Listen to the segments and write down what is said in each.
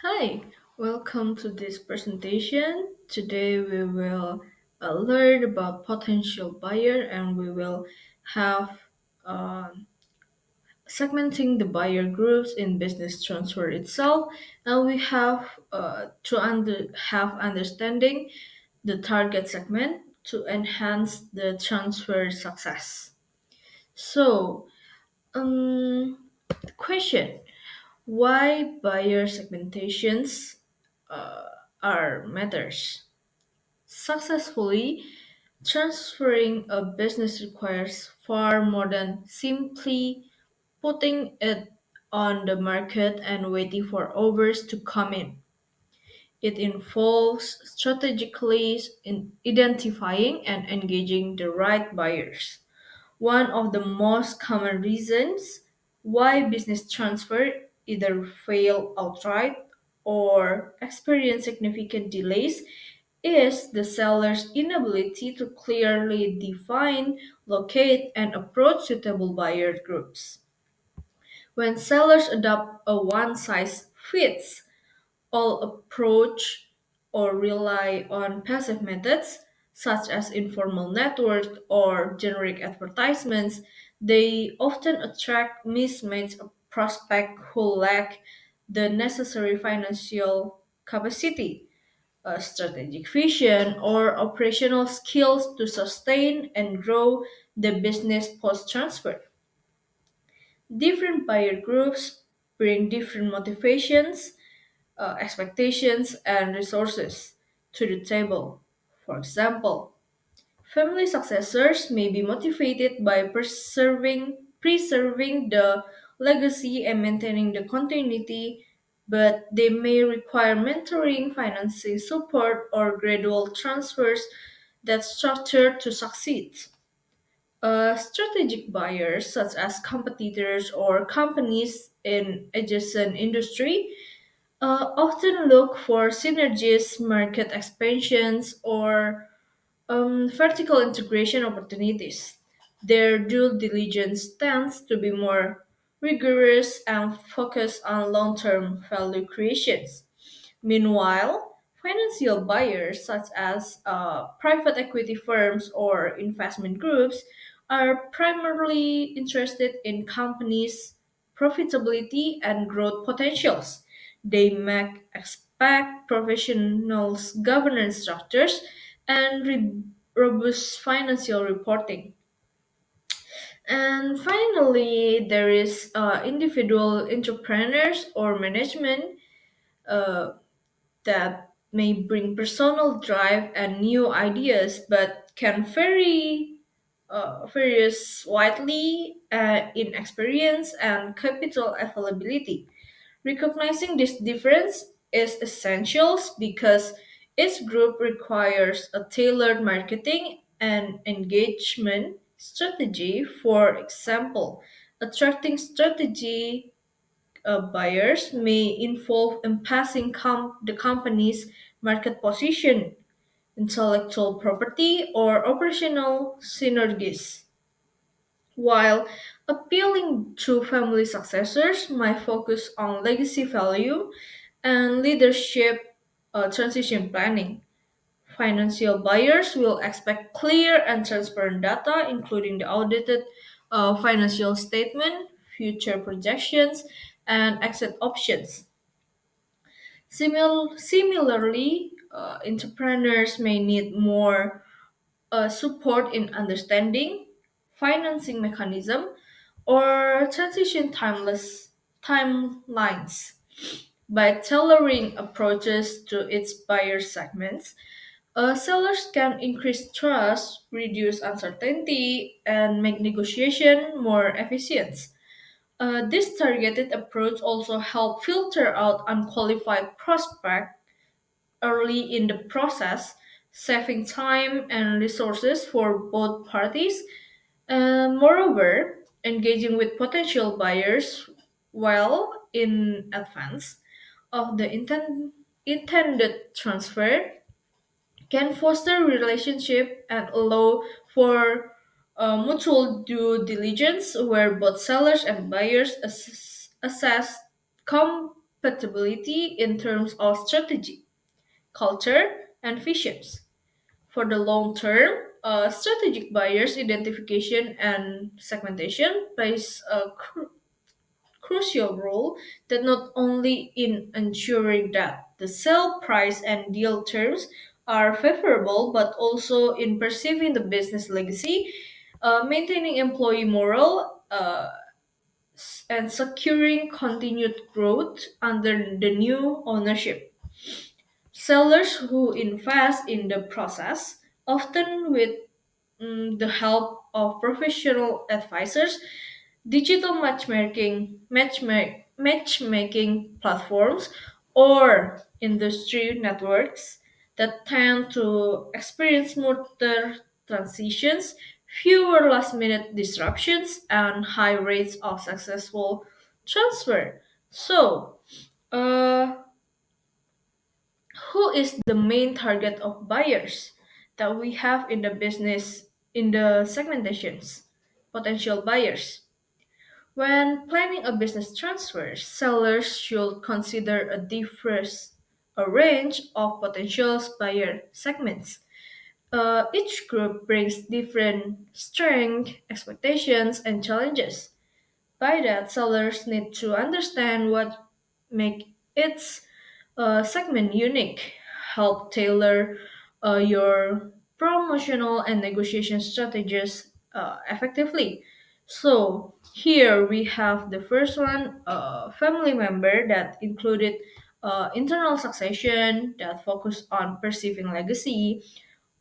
Hi, welcome to this presentation. Today we will learn about potential buyer and we will have uh, segmenting the buyer groups in business transfer itself, and we have have understanding the target segment to enhance the transfer success. So, the question: why buyer segmentations uh, are matters. Successfully transferring a business requires far more than simply putting it on the market and waiting for orders to come in. It involves strategically identifying and engaging the right buyers. One of the most common reasons why business transfer either fail outright or experience significant delays is the seller's inability to clearly define, locate, and approach suitable buyer groups. When sellers adopt a one size fits all approach or rely on passive methods such as informal networks or generic advertisements, they often attract mismatched prospects who lack the necessary financial capacity, strategic vision, or operational skills to sustain and grow the business post transfer. Different buyer groups bring different motivations, expectations, and resources to the table. For example, family successors may be motivated by preserving the legacy and maintaining the continuity, but they may require mentoring, financing support, or gradual transfers that structure to succeed. Strategic buyers, such as competitors or companies in adjacent industry, often look for synergies, market expansions, or vertical integration opportunities. Their due diligence tends to be more rigorous and focused on long term value creations. Meanwhile, financial buyers such as private equity firms or investment groups are primarily interested in companies' profitability and growth potentials. They may expect professionals' governance structures and robust financial reporting. And finally, there is individual entrepreneurs or management uh, that may bring personal drive and new ideas, but can varies widely in experience and capital availability. Recognizing this difference is essential because each group requires a tailored marketing and engagement strategy. For example, attracting strategy buyers may involve enhancing the company's market position, intellectual property, or operational synergies, while appealing to family successors might focus on legacy value and leadership transition planning. Financial buyers will expect clear and transparent data, including the audited financial statement, future projections, and exit options. Similarly, entrepreneurs may need more support in understanding financing mechanism or transition timelines. By tailoring approaches to its buyer segments, sellers can increase trust, reduce uncertainty, and make negotiation more efficient. This targeted approach also help filter out unqualified prospects early in the process, saving time and resources for both parties. And moreover, engaging with potential buyers well in advance of the intended transfer can foster relationship and allow for mutual due diligence where both sellers and buyers assess compatibility in terms of strategy, culture, and visions. For the long term, strategic buyers identification and segmentation plays a crucial role that not only in ensuring that the sale price and deal terms are favorable, but also in perceiving the business legacy, maintaining employee morale, and securing continued growth under the new ownership. Sellers who invest in the process, often with the help of professional advisors, digital matchmaking platforms, or industry networks that tend to experience smoother transitions, fewer last minute disruptions, and high rates of successful transfer. So, uh, who is the main target of buyers that we have in the business in the segmentations? Potential buyers. When planning a business transfer, sellers should consider a range of potential buyer segments. Each group brings different strengths, expectations, and challenges. By that, sellers need to understand what make its segment unique, help tailor your promotional and negotiation strategies effectively. So here we have the first one, family member that included internal succession that focus on perceiving legacy,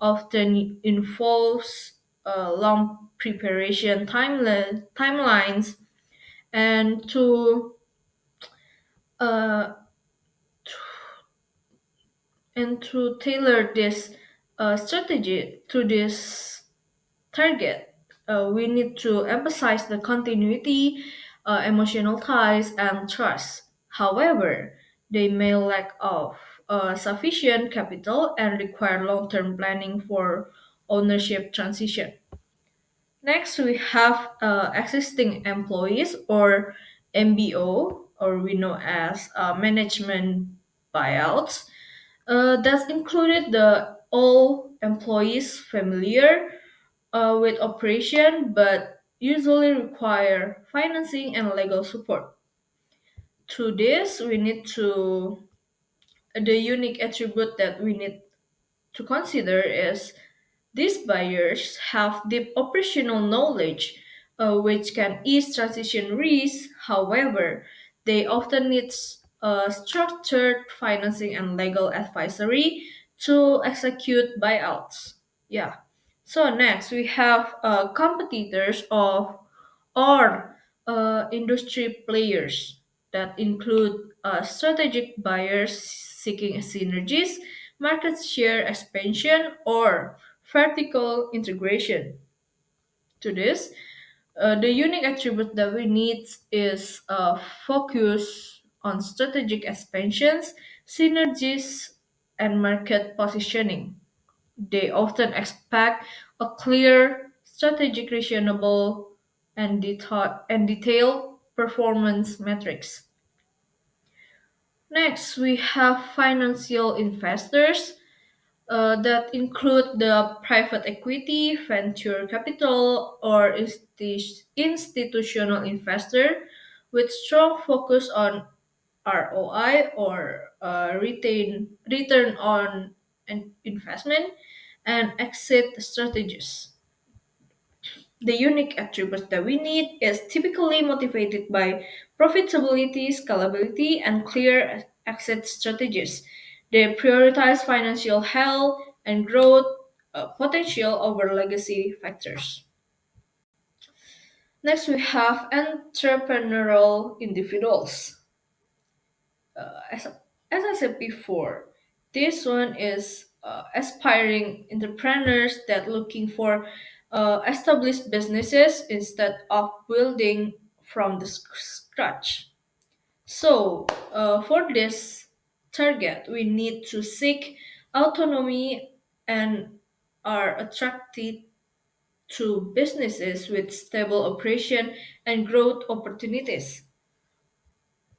often involves long preparation timelines and uh, to tailor this strategy to this target, we need to emphasize the continuity, emotional ties, and trust. However, they may lack of sufficient capital and require long-term planning for ownership transition. Next, we have existing employees or MBO, or we know as management buyouts. That's included the all employees familiar with operation, but usually require financing and legal support. To this, we need to the unique attribute that we need to consider is these buyers have deep operational knowledge, which can ease transition risk. However, they often need structured financing and legal advisory to execute buyouts. Yeah. So next we have competitors of or industry players that include strategic buyers seeking synergies, market share expansion, or vertical integration. To this, the unique attribute that we need is focus on strategic expansions, synergies, and market positioning. They often expect a clear, strategic, reasonable, and detailed performance metrics. Next, we have financial investors that include the private equity, venture capital, or institutional investor with strong focus on ROI or return on an investment and exit strategies. The unique attributes that we need is typically motivated by profitability, scalability, and clear exit strategies. They prioritize financial health and growth potential over legacy factors. Next, we have entrepreneurial individuals. As, as I said before, this one is aspiring entrepreneurs that looking for established businesses instead of building from the scratch. So, for this target, we need to seek autonomy and are attracted to businesses with stable operation and growth opportunities.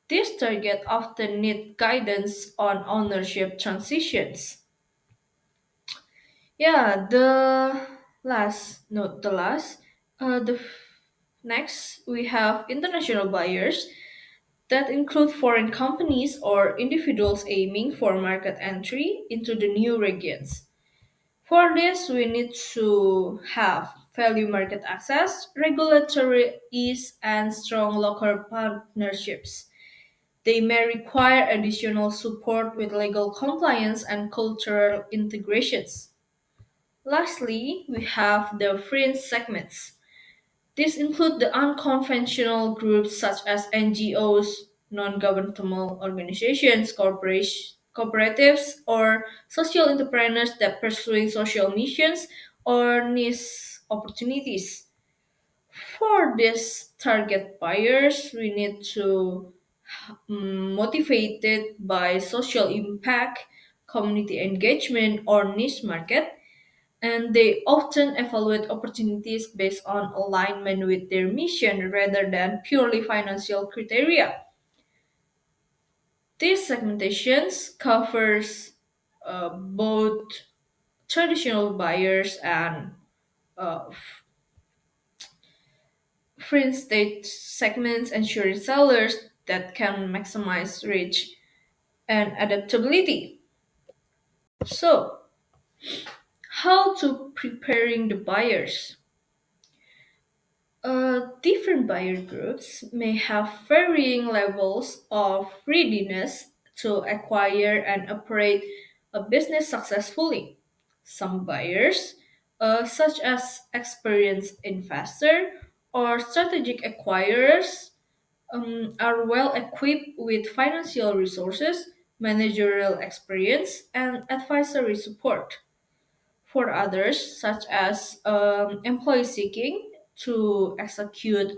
These targets often need guidance on ownership transitions. Yeah, the last, not the last, next we have international buyers that include foreign companies or individuals aiming for market entry into the new regions. For this, we need to have value market access, regulatory ease, and strong local partnerships. They may require additional support with legal compliance and cultural integrations. Lastly, we have the fringe segments. These include the unconventional groups such as NGOs, non-governmental organizations, cooperatives, or social entrepreneurs that pursue social missions or niche opportunities. For these target buyers, we need to motivated by social impact, community engagement, or niche market, and they often evaluate opportunities based on alignment with their mission rather than purely financial criteria. This segmentations covers both traditional buyers and uh, fringe state segments, ensuring sellers that can maximize reach and adaptability. So, how to preparing the buyers? Different buyer groups may have varying levels of readiness to acquire and operate a business successfully. Some buyers, such as experienced investor or strategic acquirers, are well equipped with financial resources, managerial experience, and advisory support. For others, such as employee seeking to execute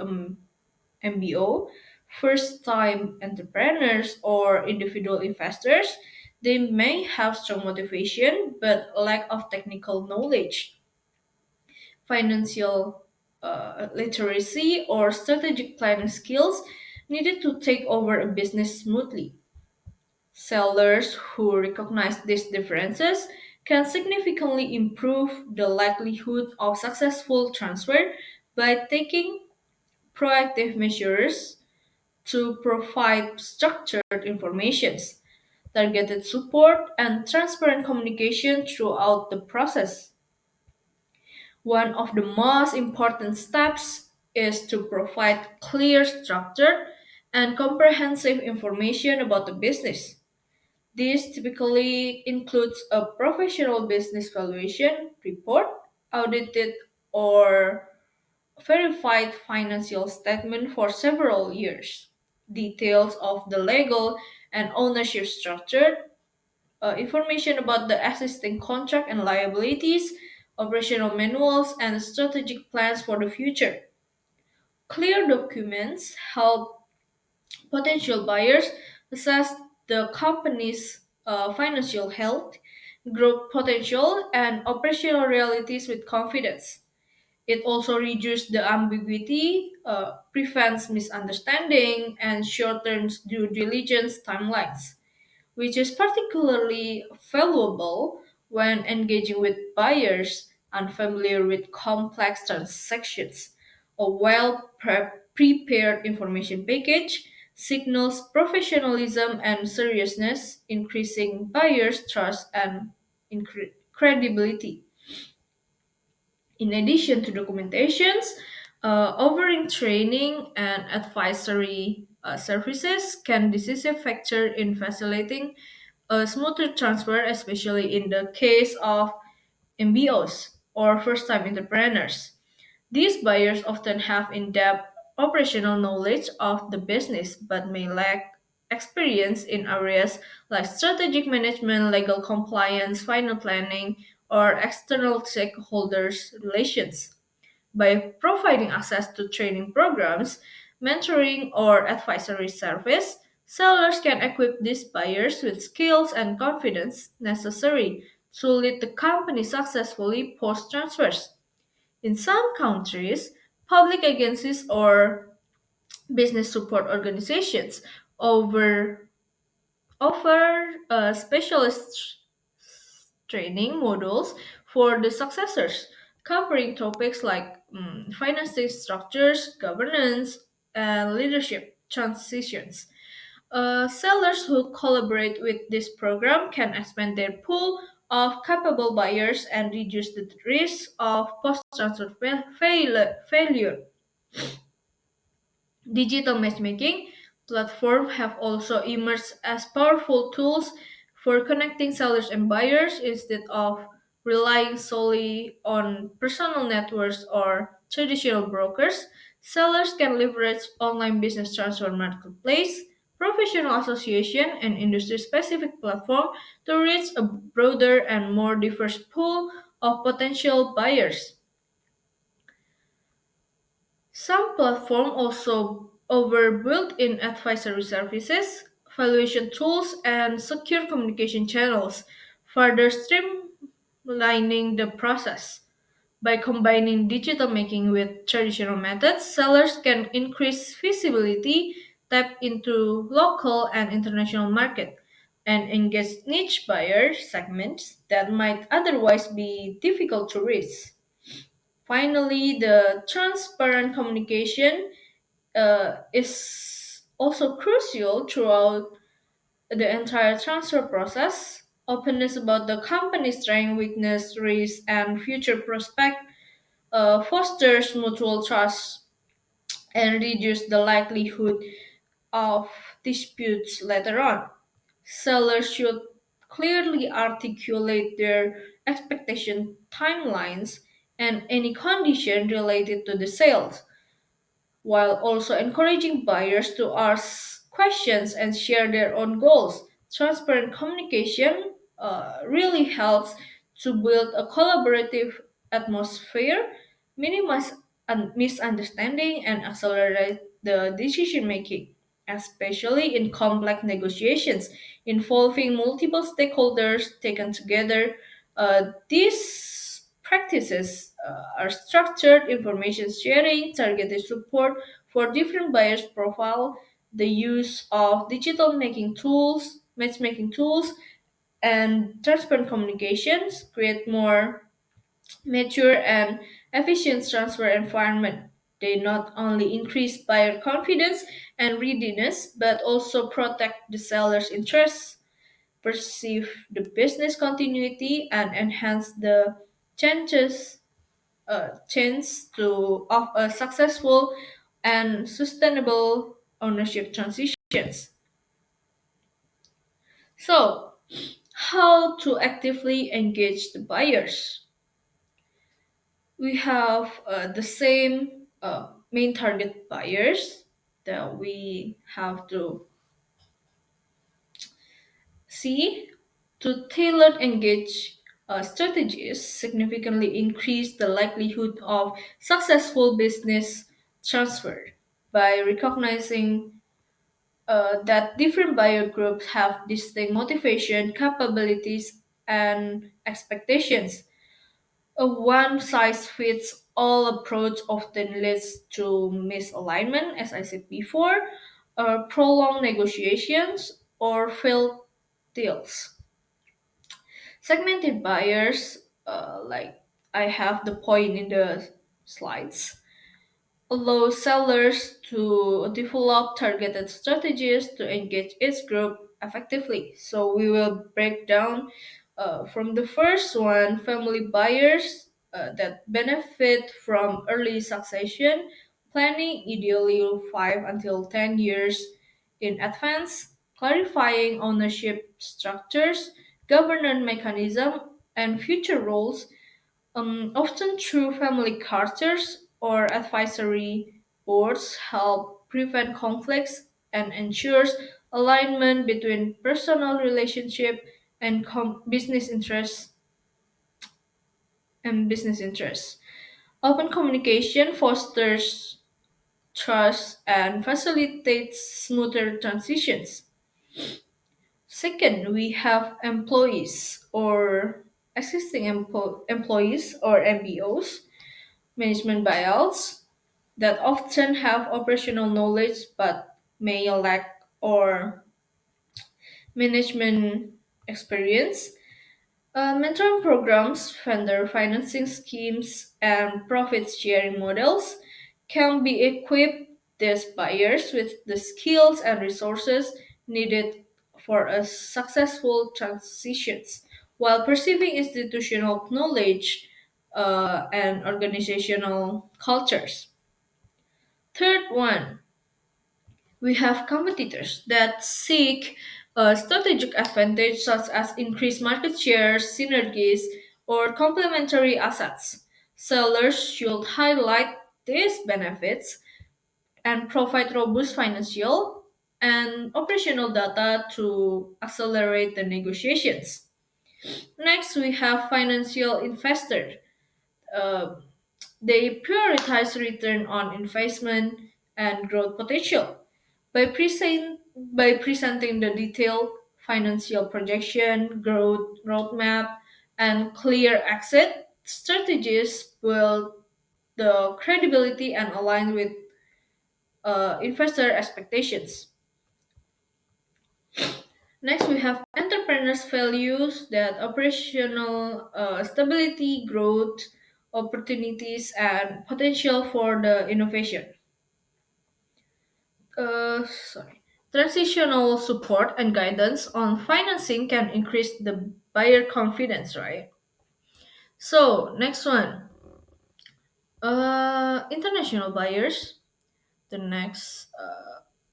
MBO, first time entrepreneurs, or individual investors, they may have strong motivation but lack of technical knowledge, financial literacy, or strategic planning skills needed to take over a business smoothly. Sellers who recognize these differences can significantly improve the likelihood of successful transfer by taking proactive measures to provide structured information, targeted support, and transparent communication throughout the process. One of the most important steps is to provide clear, structured, and comprehensive information about the business. This typically includes a professional business valuation report, audited or verified financial statement for several years, details of the legal and ownership structure, information about the existing contract and liabilities, operational manuals, and strategic plans for the future. Clear documents help potential buyers assess the company's financial health, growth potential, and operational realities with confidence. It also reduces the ambiguity, prevents misunderstanding, and shortens due diligence timelines, which is particularly valuable when engaging with buyers unfamiliar with complex transactions. A prepared information package signals professionalism and seriousness, increasing buyers' trust and credibility. In addition to documentations, offering training and advisory services can decisive factor in facilitating a smoother transfer, especially in the case of MBOs or first-time entrepreneurs. These buyers often have in-depth operational knowledge of the business but may lack experience in areas like strategic management, legal compliance, final planning, or external stakeholders relations. By providing access to training programs, mentoring, or advisory service, sellers can equip these buyers with skills and confidence necessary to lead the company successfully post transfers. In some countries, public agencies or business support organizations over offer specialist training modules for the successors, covering topics like financing structures, governance, and leadership transitions. Sellers who collaborate with this program can expand their pool of capable buyers and reduce the risk of post-transfer failure. Digital matchmaking platforms have also emerged as powerful tools for connecting sellers and buyers instead of relying solely on personal networks or traditional brokers. Sellers can leverage online business transfer marketplace, professional association, and industry-specific platform to reach a broader and more diverse pool of potential buyers. Some platforms also offer built-in advisory services, valuation tools, and secure communication channels, further streamlining the process. By combining digital making with traditional methods, sellers can increase visibility, tap into local and international market, and engage niche buyer segments that might otherwise be difficult to reach. Finally, the transparent communication is also crucial throughout the entire transfer process. Openness about the company's strength, weakness, risk, and future prospect fosters mutual trust and reduce the likelihood of disputes later on. Sellers should clearly articulate their expectation timelines and any condition related to the sales while also encouraging buyers to ask questions and share their own goals. Transparent communication really helps to build a collaborative atmosphere, minimize misunderstanding, and accelerate the decision making, especially in complex negotiations involving multiple stakeholders taken together. These practices are structured information sharing, targeted support for different buyers' profile, the use of digital making tools, matchmaking tools, and transparent communications create more mature and efficient transfer environment. They not only increase buyer confidence and readiness, but also protect the seller's interests, perceive the business continuity, and enhance the chances chance to of a successful and sustainable ownership transitions. So, how to actively engage the buyers? We have the same main target buyers that we have to see to tailor engage strategies significantly increase the likelihood of successful business transfer by recognizing that different buyer groups have distinct motivation, capabilities, and expectations. A one size fits all approach often leads to misalignment, as I said before, prolonged negotiations, or failed deals. Segmented buyers, like I have the point in the slides, allow sellers to develop targeted strategies to engage each group effectively. So we will break down from the first one, family buyers that benefit from early succession planning, ideally 5 until 10 years in advance, clarifying ownership structures, governance mechanism, and future roles often through family charters or advisory boards help prevent conflicts and ensures alignment between personal relationship and business interests. Open communication fosters trust and facilitates smoother transitions. Second, we have employees or existing employees or MBOs, management buyouts that often have operational knowledge but may lack or management experience. Mentoring programs, vendor financing schemes, and profit sharing models can be equipped these buyers with the skills and resources needed for a successful transitions while perceiving institutional knowledge and organizational cultures. Third one, we have competitors that seek a strategic advantage such as increased market share, synergies, or complementary assets. Sellers should highlight these benefits and provide robust financial and operational data to accelerate the negotiations. Next, we have financial investor. Uh, they prioritize return on investment and growth potential. By presenting the detailed financial projection, growth roadmap, and clear exit strategies build the credibility and align with investor expectations. Next, we have entrepreneurs' values that operational stability, growth, opportunities, and potential for the innovation. Sorry. Transitional support and guidance on financing can increase the buyer confidence, right? So, next one. International buyers. The next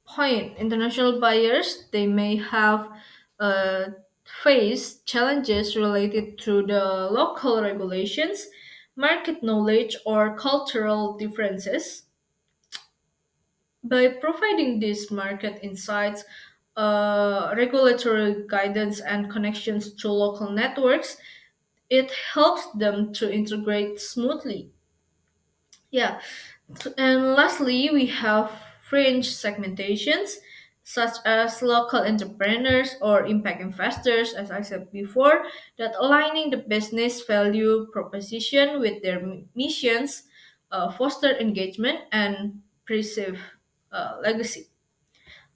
point, international buyers, they may have uh, face challenges related to the local regulations, market knowledge, or cultural differences. By providing these market insights, regulatory guidance, and connections to local networks, it helps them to integrate smoothly. Yeah, and lastly, we have fringe segmentations, such as local entrepreneurs or impact investors, as I said before, that aligning the business value proposition with their missions, foster engagement, and preserve legacy.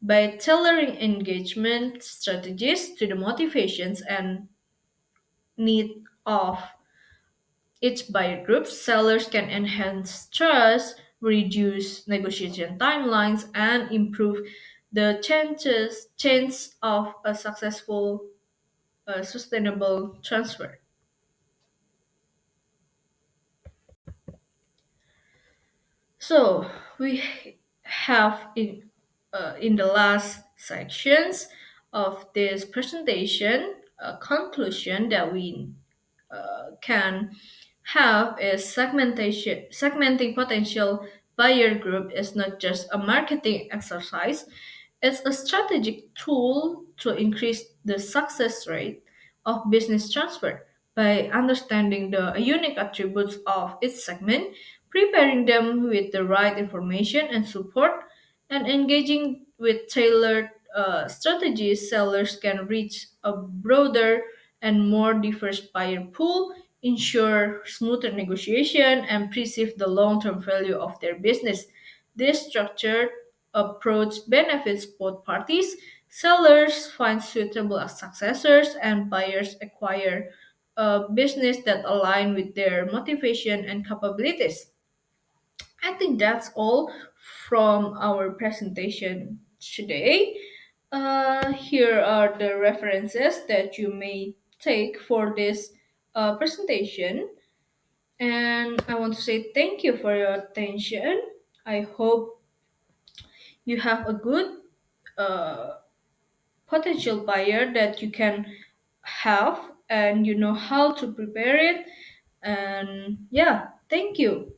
By tailoring engagement strategies to the motivations and need of each buyer group, sellers can enhance trust, reduce negotiation timelines, and improve the chance of a successful, sustainable transfer. So we have in the last sections of this presentation a conclusion that we can have is segmenting potential buyer group is not just a marketing exercise, it's a strategic tool to increase the success rate of business transfer by understanding the unique attributes of each segment, preparing them with the right information and support, and engaging with tailored strategies. Sellers can reach a broader and more diverse buyer pool, ensure smoother negotiation, and preserve the long-term value of their business. This structured approach benefits both parties. Sellers find suitable successors, and buyers acquire a business that align with their motivation and capabilities. I think that's all from our presentation today. Here are the references that you may take for this presentation. And I want to say thank you for your attention. I hope you have a good uh, potential buyer that you can have and you know how to prepare it. And yeah, thank you.